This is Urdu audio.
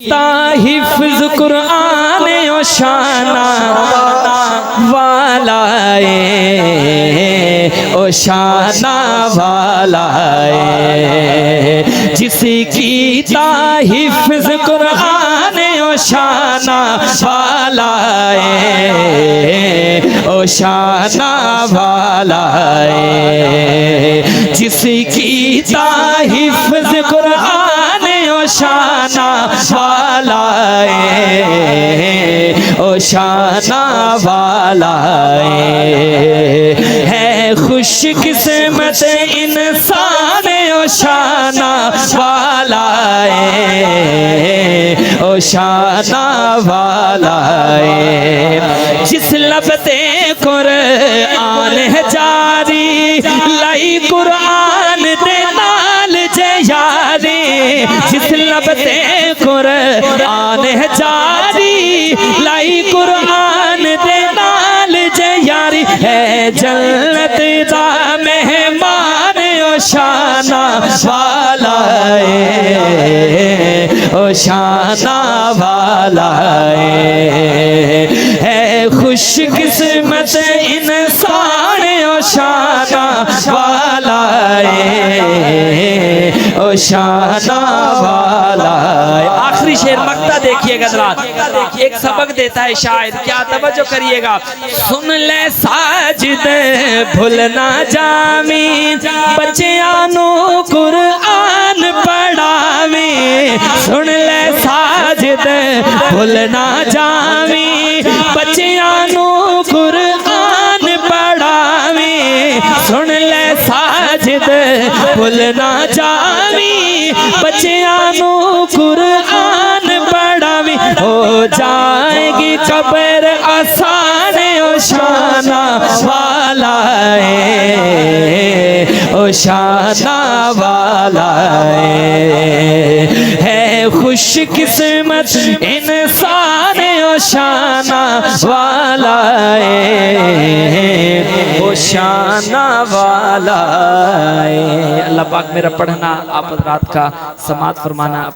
حفظ قرآن و شانہ والا او شانہ والا جس کی حفظ قرآن و شانہ والا او شانہ والا جس کی حفظ قرآن و شانہ والا او شانہ والا ہے خوش قسمت انسان او شانہ والا او شانہ والا جس لب تے قرآن ہے جاری لائی قرآن دے نال جے یاری جس لب تے قرآن ہے جاری لائی قرآن دے نال جے یاری ہے جنت دا مہمان او شانہ والا او شانہ والا ہے خوش قسمت انسان او شانہ والا او شانہ والا آخری شعر مقطع دیکھیے گا حضرات ایک سبق دیتا ہے شاعر کیا توجہ کریے گا سن لے ساجد بھولنا جامی بچیانو قرآن پڑھاوی سن لے ساجد بھولنا جامی بچیانو قرآن پڑھاوی سن لے ساجد بھولنا جاوی بچیانو قرآن پڑھاوی ہو جائے گی قبر آسان او شانہ والا او شانہ والا ہے خوش قسمت انسان او شانہ والا او شانہ والا اللہ پاک میرا پڑھنا آپ حضرات کا سماعت فرمانا